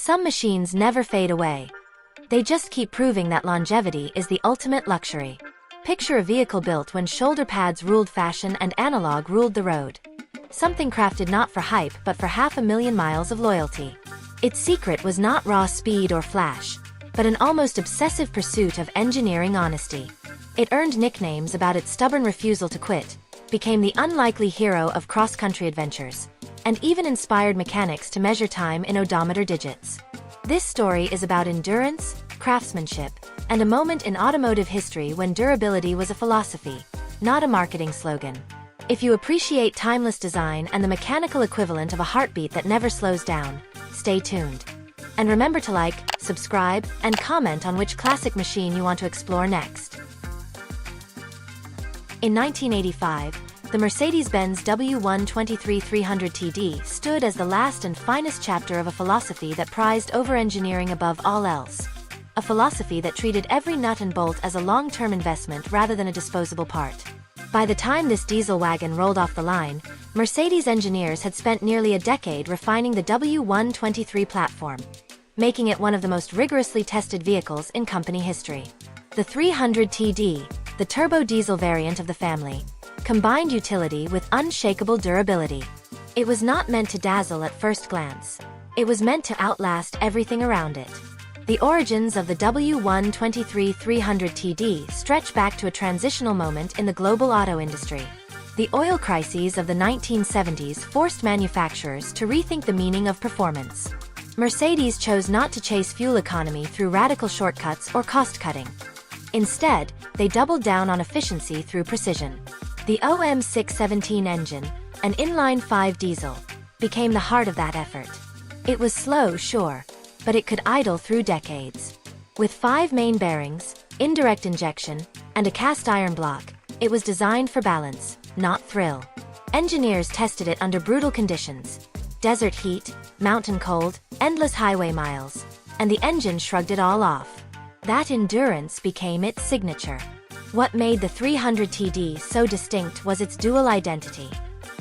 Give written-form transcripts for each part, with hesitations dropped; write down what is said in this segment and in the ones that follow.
Some machines never fade away. They just keep proving that longevity is the ultimate luxury. Picture a vehicle built when shoulder pads ruled fashion and analog ruled the road. Something crafted not for hype but for 500,000 miles of loyalty. Its secret was not raw speed or flash, but an almost obsessive pursuit of engineering honesty. It earned nicknames about its stubborn refusal to quit, became the unlikely hero of cross-country adventures, and even inspired mechanics to measure time in odometer digits. This story is about endurance, craftsmanship, and a moment in automotive history when durability was a philosophy, not a marketing slogan. If you appreciate timeless design and the mechanical equivalent of a heartbeat that never slows down, stay tuned. And remember to like, subscribe, and comment on which classic machine you want to explore next. In 1985, the Mercedes-Benz W123 300TD stood as the last and finest chapter of a philosophy that prized over-engineering above all else. A philosophy that treated every nut and bolt as a long-term investment rather than a disposable part. By the time this diesel wagon rolled off the line, Mercedes engineers had spent nearly a decade refining the W123 platform, making it one of the most rigorously tested vehicles in company history. The 300TD, the turbo diesel variant of the family, combined utility with unshakable durability. It was not meant to dazzle at first glance. It was meant to outlast everything around it. The origins of the W123 300TD stretch back to a transitional moment in the global auto industry. The oil crises of the 1970s forced manufacturers to rethink the meaning of performance. Mercedes chose not to chase fuel economy through radical shortcuts or cost-cutting. Instead, they doubled down on efficiency through precision. The OM617 engine, an inline-5 diesel, became the heart of that effort. It was slow, sure, but it could idle through decades. With 5 main bearings, indirect injection, and a cast-iron block, it was designed for balance, not thrill. Engineers tested it under brutal conditions: desert heat, mountain cold, endless highway miles, and the engine shrugged it all off. That endurance became its signature. What made the 300TD so distinct was its dual identity.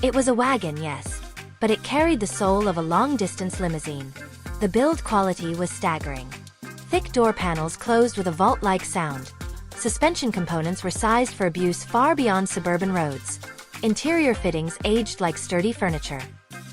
It was a wagon, yes, but it carried the soul of a long-distance limousine. The build quality was staggering. Thick door panels closed with a vault-like sound. Suspension components were sized for abuse far beyond suburban roads. Interior fittings aged like sturdy furniture.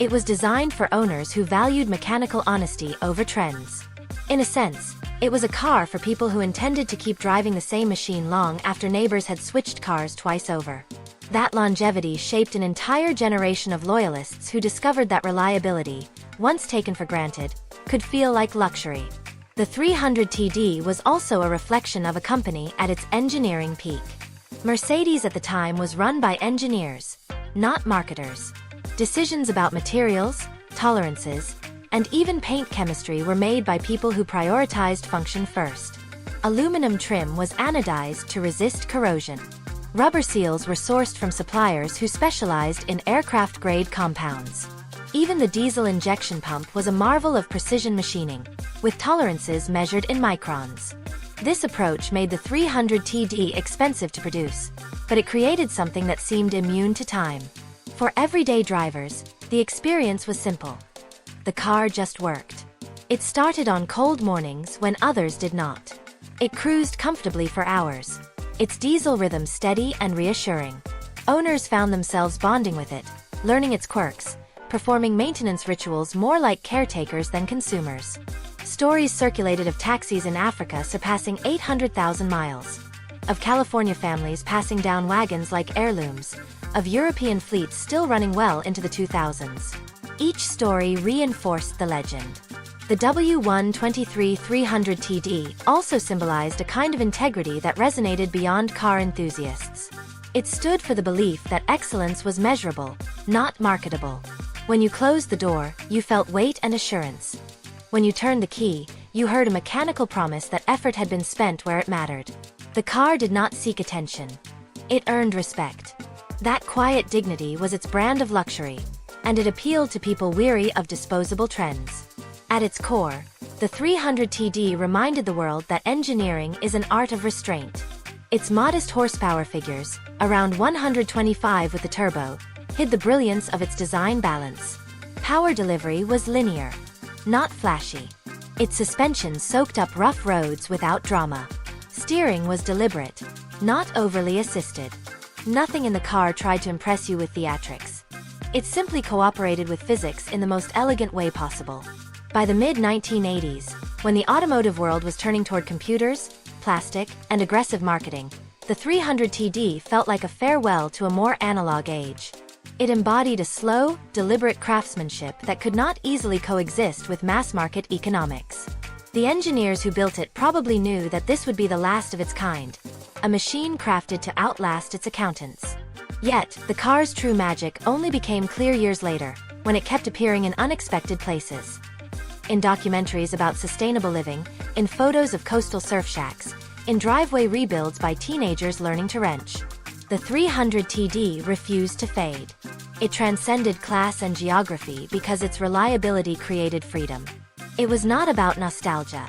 It was designed for owners who valued mechanical honesty over trends. In a sense, it was a car for people who intended to keep driving the same machine long after neighbors had switched cars twice over. That longevity shaped an entire generation of loyalists who discovered that reliability, once taken for granted, could feel like luxury. The 300TD was also a reflection of a company at its engineering peak. Mercedes at the time was run by engineers, not marketers. Decisions about materials, tolerances, and even paint chemistry were made by people who prioritized function first. Aluminum trim was anodized to resist corrosion. Rubber seals were sourced from suppliers who specialized in aircraft-grade compounds. Even the diesel injection pump was a marvel of precision machining, with tolerances measured in microns. This approach made the 300TD expensive to produce, but it created something that seemed immune to time. For everyday drivers, the experience was simple. The car just worked. It started on cold mornings when others did not. It cruised comfortably for hours, its diesel rhythm steady and reassuring. Owners found themselves bonding with it, learning its quirks, performing maintenance rituals more like caretakers than consumers. Stories circulated of taxis in Africa surpassing 800,000 miles, of California families passing down wagons like heirlooms, of European fleets still running well into the 2000s. Each story reinforced the legend. The W123 300TD also symbolized a kind of integrity that resonated beyond car enthusiasts. It stood for the belief that excellence was measurable, not marketable. When you closed the door, you felt weight and assurance. When you turned the key, you heard a mechanical promise that effort had been spent where it mattered. The car did not seek attention. It earned respect. That quiet dignity was its brand of luxury, and it appealed to people weary of disposable trends. At its core, the 300TD reminded the world that engineering is an art of restraint. Its modest horsepower figures, around 125 with the turbo, hid the brilliance of its design balance. Power delivery was linear, not flashy. Its suspension soaked up rough roads without drama. Steering was deliberate, not overly assisted. Nothing in the car tried to impress you with theatrics. It simply cooperated with physics in the most elegant way possible. By the mid-1980s, when the automotive world was turning toward computers, plastic, and aggressive marketing, the 300TD felt like a farewell to a more analog age. It embodied a slow, deliberate craftsmanship that could not easily coexist with mass-market economics. The engineers who built it probably knew that this would be the last of its kind, a machine crafted to outlast its accountants. Yet, the car's true magic only became clear years later, when it kept appearing in unexpected places. In documentaries about sustainable living, in photos of coastal surf shacks, in driveway rebuilds by teenagers learning to wrench. The 300TD refused to fade. It transcended class and geography because its reliability created freedom. It was not about nostalgia.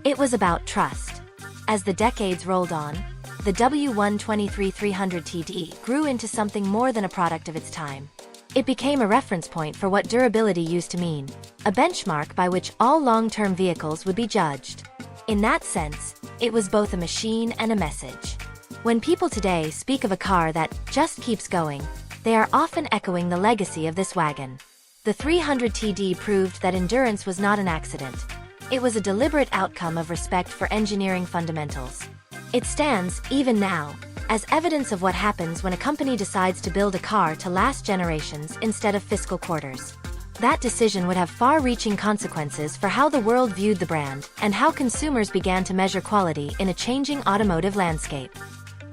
It was about trust. As the decades rolled on, the W123 300TD grew into something more than a product of its time. It became a reference point for what durability used to mean, a benchmark by which all long-term vehicles would be judged. In that sense, it was both a machine and a message. When people today speak of a car that just keeps going, they are often echoing the legacy of this wagon. The 300TD proved that endurance was not an accident. It was a deliberate outcome of respect for engineering fundamentals. It stands, even now, as evidence of what happens when a company decides to build a car to last generations instead of fiscal quarters. That decision would have far-reaching consequences for how the world viewed the brand and how consumers began to measure quality in a changing automotive landscape.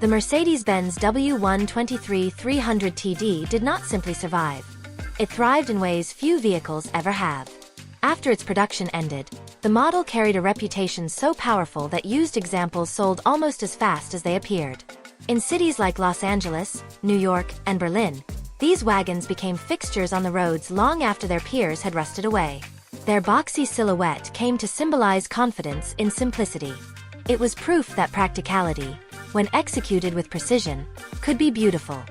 The Mercedes-Benz W123 300TD did not simply survive. It thrived in ways few vehicles ever have. After its production ended, the model carried a reputation so powerful that used examples sold almost as fast as they appeared. In cities like Los Angeles, New York, and Berlin, these wagons became fixtures on the roads long after their peers had rusted away. Their boxy silhouette came to symbolize confidence in simplicity. It was proof that practicality, when executed with precision, could be beautiful.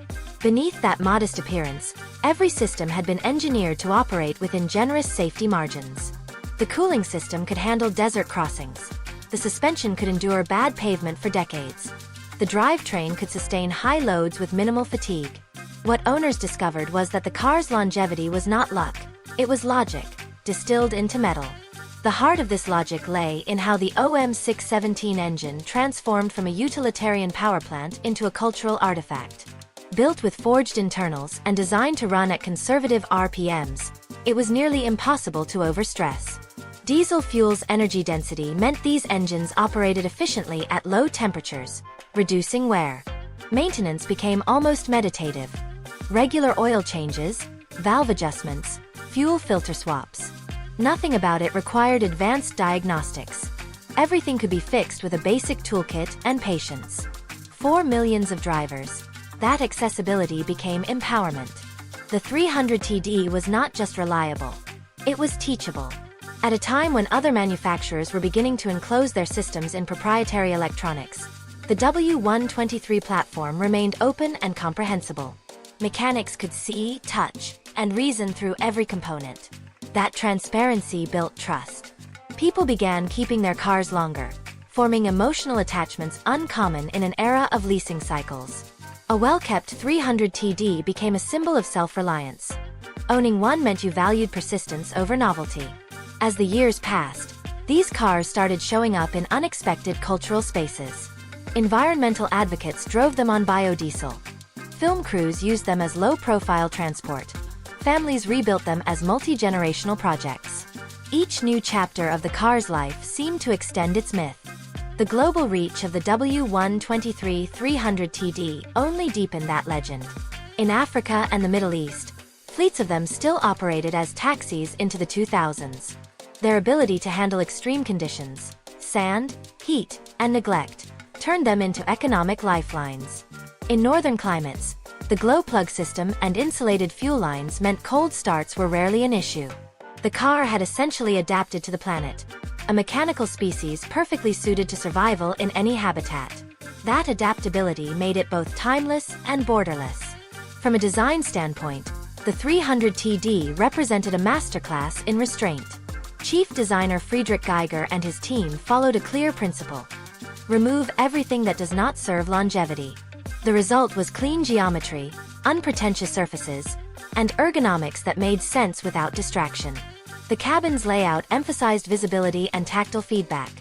Beneath that modest appearance, every system had been engineered to operate within generous safety margins. The cooling system could handle desert crossings. The suspension could endure bad pavement for decades. The drivetrain could sustain high loads with minimal fatigue. What owners discovered was that the car's longevity was not luck, it was logic, distilled into metal. The heart of this logic lay in how the OM617 engine transformed from a utilitarian power plant into a cultural artifact. Built with forged internals and designed to run at conservative RPMs, it was nearly impossible to overstress. Diesel fuel's energy density meant these engines operated efficiently at low temperatures, reducing wear. Maintenance became almost meditative. Regular oil changes, valve adjustments, fuel filter swaps. Nothing about it required advanced diagnostics. Everything could be fixed with a basic toolkit and patience. For millions of drivers, that accessibility became empowerment. The 300TD was not just reliable, it was teachable. At a time when other manufacturers were beginning to enclose their systems in proprietary electronics, the W123 platform remained open and comprehensible. Mechanics could see, touch, and reason through every component. That transparency built trust. People began keeping their cars longer, forming emotional attachments uncommon in an era of leasing cycles. A well-kept 300TD became a symbol of self-reliance. Owning one meant you valued persistence over novelty. As the years passed, these cars started showing up in unexpected cultural spaces. Environmental advocates drove them on biodiesel. Film crews used them as low-profile transport. Families rebuilt them as multi-generational projects. Each new chapter of the car's life seemed to extend its myth. The global reach of the W123 300TD only deepened that legend. In Africa and the Middle East, fleets of them still operated as taxis into the 2000s. Their ability to handle extreme conditions, sand, heat, and neglect, turned them into economic lifelines. In northern climates, the glow plug system and insulated fuel lines meant cold starts were rarely an issue. The car had essentially adapted to the planet, a mechanical species perfectly suited to survival in any habitat. That adaptability made it both timeless and borderless. From a design standpoint, the 300TD represented a masterclass in restraint. Chief designer Friedrich Geiger and his team followed a clear principle: remove everything that does not serve longevity. The result was clean geometry, unpretentious surfaces, and ergonomics that made sense without distraction. The cabin's layout emphasized visibility and tactile feedback.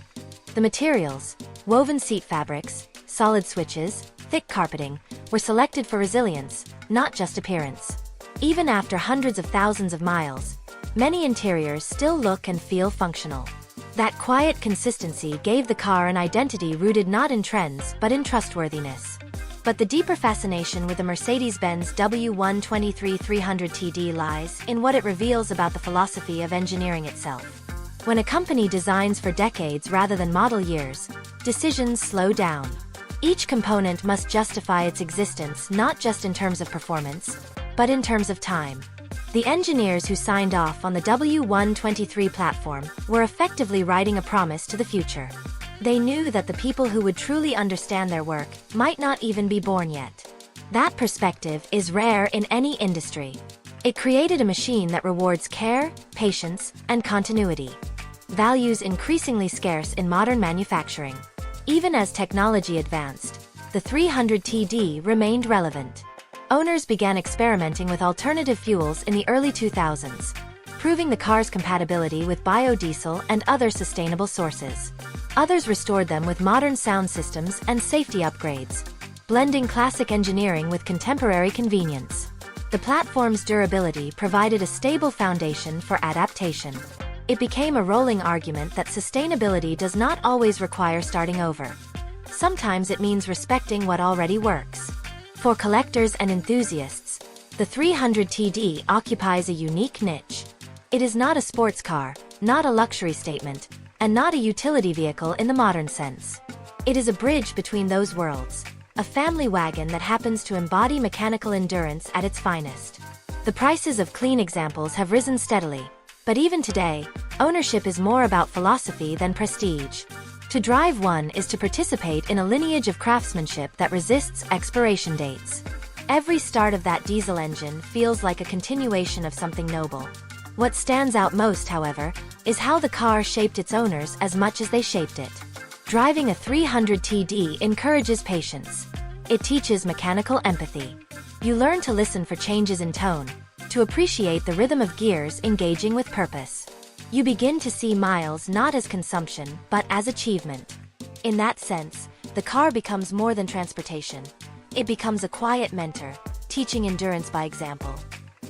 The materials, woven seat fabrics, solid switches, thick carpeting, were selected for resilience, not just appearance. Even after hundreds of thousands of miles, many interiors still look and feel functional. That quiet consistency gave the car an identity rooted not in trends but in trustworthiness. But the deeper fascination with the Mercedes-Benz W123 300TD lies in what it reveals about the philosophy of engineering itself. When a company designs for decades rather than model years, decisions slow down. Each component must justify its existence not just in terms of performance, but in terms of time. The engineers who signed off on the W123 platform were effectively writing a promise to the future. They knew that the people who would truly understand their work might not even be born yet. That perspective is rare in any industry. It created a machine that rewards care, patience, and continuity. Values increasingly scarce in modern manufacturing. Even as technology advanced, the 300TD remained relevant. Owners began experimenting with alternative fuels in the early 2000s, proving the car's compatibility with biodiesel and other sustainable sources. Others restored them with modern sound systems and safety upgrades, blending classic engineering with contemporary convenience. The platform's durability provided a stable foundation for adaptation. It became a rolling argument that sustainability does not always require starting over. Sometimes it means respecting what already works. For collectors and enthusiasts, the 300TD occupies a unique niche. It is not a sports car, not a luxury statement, and not a utility vehicle in the modern sense. It is a bridge between those worlds, a family wagon that happens to embody mechanical endurance at its finest. The prices of clean examples have risen steadily, but even today, ownership is more about philosophy than prestige. To drive one is to participate in a lineage of craftsmanship that resists expiration dates. Every start of that diesel engine feels like a continuation of something noble. What stands out most, however, is how the car shaped its owners as much as they shaped it. Driving a 300TD encourages patience. It teaches mechanical empathy. You learn to listen for changes in tone, to appreciate the rhythm of gears engaging with purpose. You begin to see miles not as consumption, but as achievement. In that sense, the car becomes more than transportation. It becomes a quiet mentor, teaching endurance by example.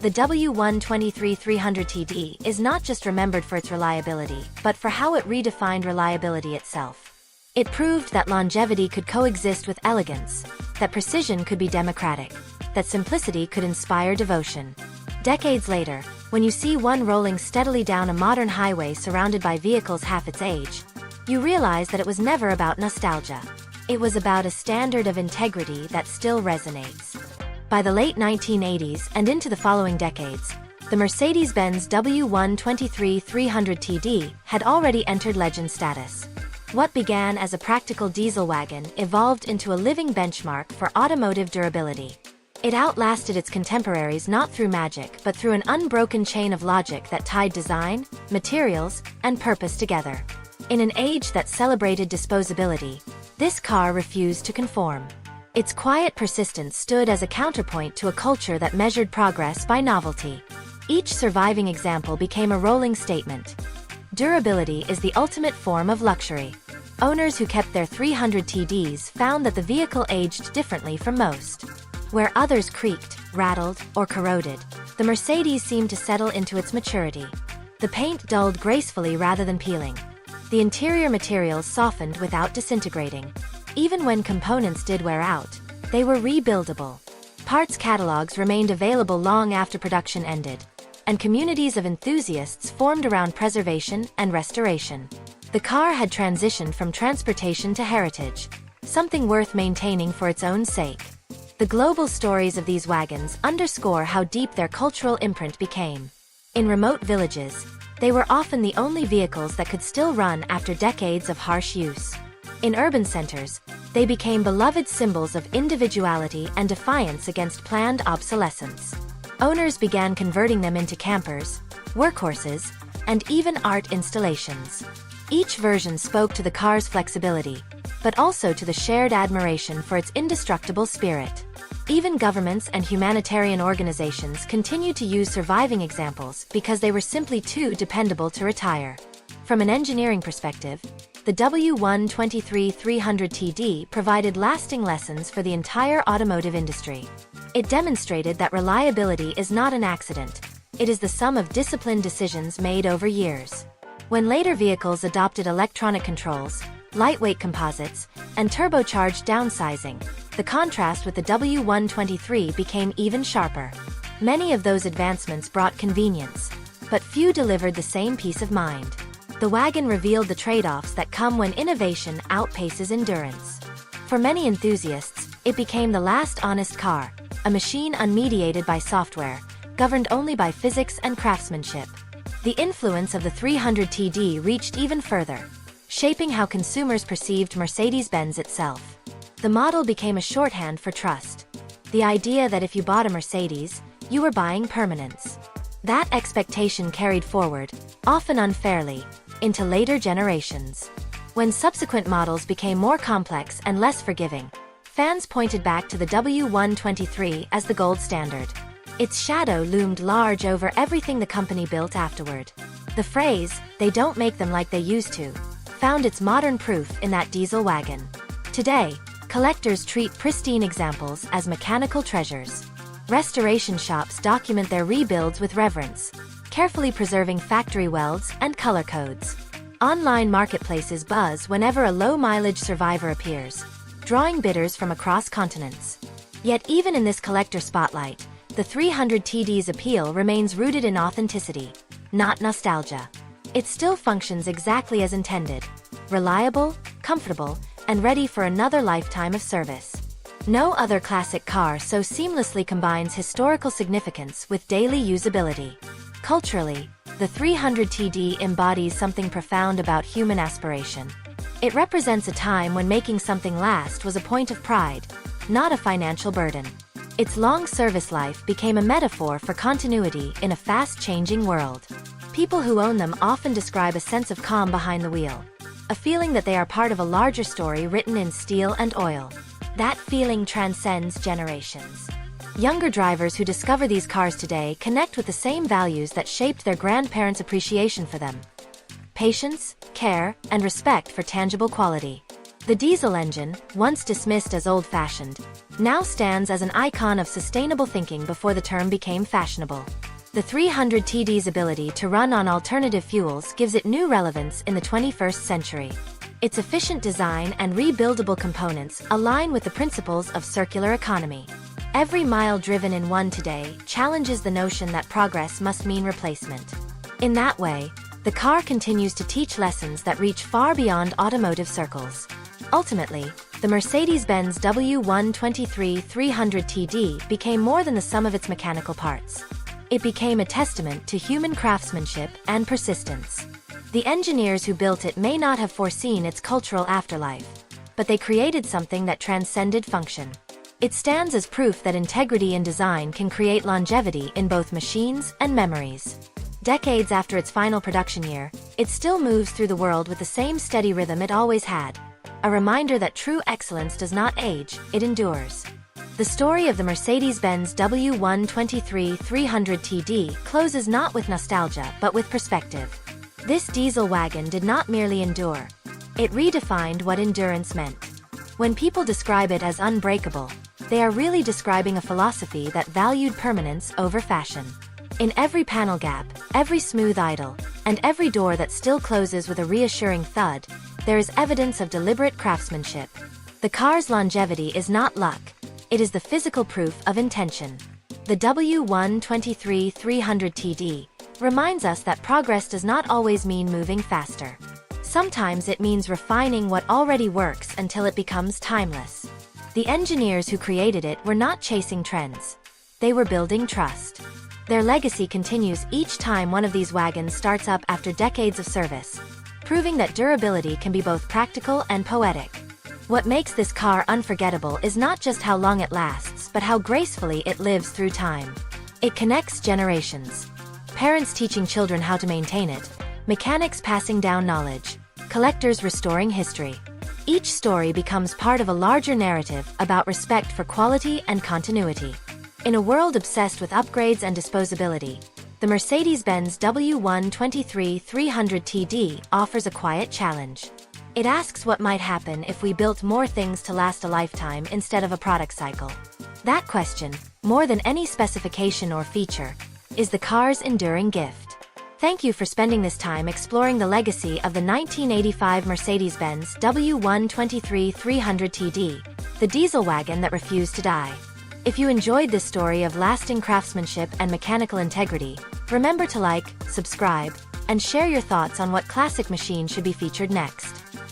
The W123 300TD is not just remembered for its reliability, but for how it redefined reliability itself. It proved that longevity could coexist with elegance, that precision could be democratic, that simplicity could inspire devotion. Decades later, when you see one rolling steadily down a modern highway surrounded by vehicles half its age, you realize that it was never about nostalgia. It was about a standard of integrity that still resonates. By the late 1980s and into the following decades, the Mercedes-Benz W123 300TD had already entered legend status. What began as a practical diesel wagon evolved into a living benchmark for automotive durability. It outlasted its contemporaries not through magic but through an unbroken chain of logic that tied design, materials, and purpose together. In an age that celebrated disposability, this car refused to conform. Its quiet persistence stood as a counterpoint to a culture that measured progress by novelty. Each surviving example became a rolling statement. Durability is the ultimate form of luxury. Owners who kept their 300TDs found that the vehicle aged differently from most. Where others creaked, rattled, or corroded, the Mercedes seemed to settle into its maturity. The paint dulled gracefully rather than peeling. The interior materials softened without disintegrating. Even when components did wear out, they were rebuildable. Parts catalogs remained available long after production ended, and communities of enthusiasts formed around preservation and restoration. The car had transitioned from transportation to heritage, something worth maintaining for its own sake. The global stories of these wagons underscore how deep their cultural imprint became. In remote villages, they were often the only vehicles that could still run after decades of harsh use. In urban centers, they became beloved symbols of individuality and defiance against planned obsolescence. Owners began converting them into campers, workhorses, and even art installations. Each version spoke to the car's flexibility, but also to the shared admiration for its indestructible spirit. Even governments and humanitarian organizations continued to use surviving examples because they were simply too dependable to retire. From an engineering perspective, the W123 300TD provided lasting lessons for the entire automotive industry. It demonstrated that reliability is not an accident. It is the sum of disciplined decisions made over years. When later vehicles adopted electronic controls, lightweight composites, and turbocharged downsizing, the contrast with the W123 became even sharper. Many of those advancements brought convenience, but few delivered the same peace of mind. The wagon revealed the trade-offs that come when innovation outpaces endurance. For many enthusiasts, it became the last honest car, a machine unmediated by software, governed only by physics and craftsmanship. The influence of the 300TD reached even further, shaping how consumers perceived Mercedes-Benz itself. The model became a shorthand for trust. The idea that if you bought a Mercedes, you were buying permanence. That expectation carried forward, often unfairly, into later generations. When subsequent models became more complex and less forgiving, fans pointed back to the W123 as the gold standard. Its shadow loomed large over everything the company built afterward. The phrase, "they don't make them like they used to," found its modern proof in that diesel wagon. Today, collectors treat pristine examples as mechanical treasures. Restoration shops document their rebuilds with reverence, carefully preserving factory welds and color codes. Online marketplaces buzz whenever a low-mileage survivor appears, drawing bidders from across continents. Yet even in this collector spotlight, the 300TD's appeal remains rooted in authenticity, not nostalgia. It still functions exactly as intended: reliable, comfortable, and ready for another lifetime of service. No other classic car so seamlessly combines historical significance with daily usability. Culturally, the 300TD embodies something profound about human aspiration. It represents a time when making something last was a point of pride, not a financial burden. Its long service life became a metaphor for continuity in a fast-changing world. People who own them often describe a sense of calm behind the wheel, a feeling that they are part of a larger story written in steel and oil. That feeling transcends generations. Younger drivers who discover these cars today connect with the same values that shaped their grandparents' appreciation for them: patience, care, and respect for tangible quality. The diesel engine, once dismissed as old-fashioned, now stands as an icon of sustainable thinking before the term became fashionable. The 300TD's ability to run on alternative fuels gives it new relevance in the 21st century. Its efficient design and rebuildable components align with the principles of circular economy. Every mile driven in one today challenges the notion that progress must mean replacement. In that way, the car continues to teach lessons that reach far beyond automotive circles. Ultimately, the Mercedes-Benz W123 300TD became more than the sum of its mechanical parts. It became a testament to human craftsmanship and persistence. The engineers who built it may not have foreseen its cultural afterlife, but they created something that transcended function. It stands as proof that integrity in design can create longevity in both machines and memories. Decades after its final production year, it still moves through the world with the same steady rhythm it always had. A reminder that true excellence does not age, it endures. The story of the Mercedes-Benz W123 300TD closes not with nostalgia but with perspective. This diesel wagon did not merely endure. It redefined what endurance meant. When people describe it as unbreakable, they are really describing a philosophy that valued permanence over fashion. In every panel gap, every smooth idle, and every door that still closes with a reassuring thud, there is evidence of deliberate craftsmanship. The car's longevity is not luck. It is the physical proof of intention. The W123 300TD reminds us that progress does not always mean moving faster. Sometimes it means refining what already works until it becomes timeless. The engineers who created it were not chasing trends. They were building trust. Their legacy continues each time one of these wagons starts up after decades of service, proving that durability can be both practical and poetic. What makes this car unforgettable is not just how long it lasts, but how gracefully it lives through time. It connects generations. Parents teaching children how to maintain it, mechanics passing down knowledge, collectors restoring history. Each story becomes part of a larger narrative about respect for quality and continuity. In a world obsessed with upgrades and disposability, the Mercedes-Benz W123 300TD offers a quiet challenge. It asks what might happen if we built more things to last a lifetime instead of a product cycle. That question, more than any specification or feature, is the car's enduring gift. Thank you for spending this time exploring the legacy of the 1985 Mercedes-Benz W123 300TD, the diesel wagon that refused to die. If you enjoyed this story of lasting craftsmanship and mechanical integrity, remember to like, subscribe, and share your thoughts on what classic machine should be featured next.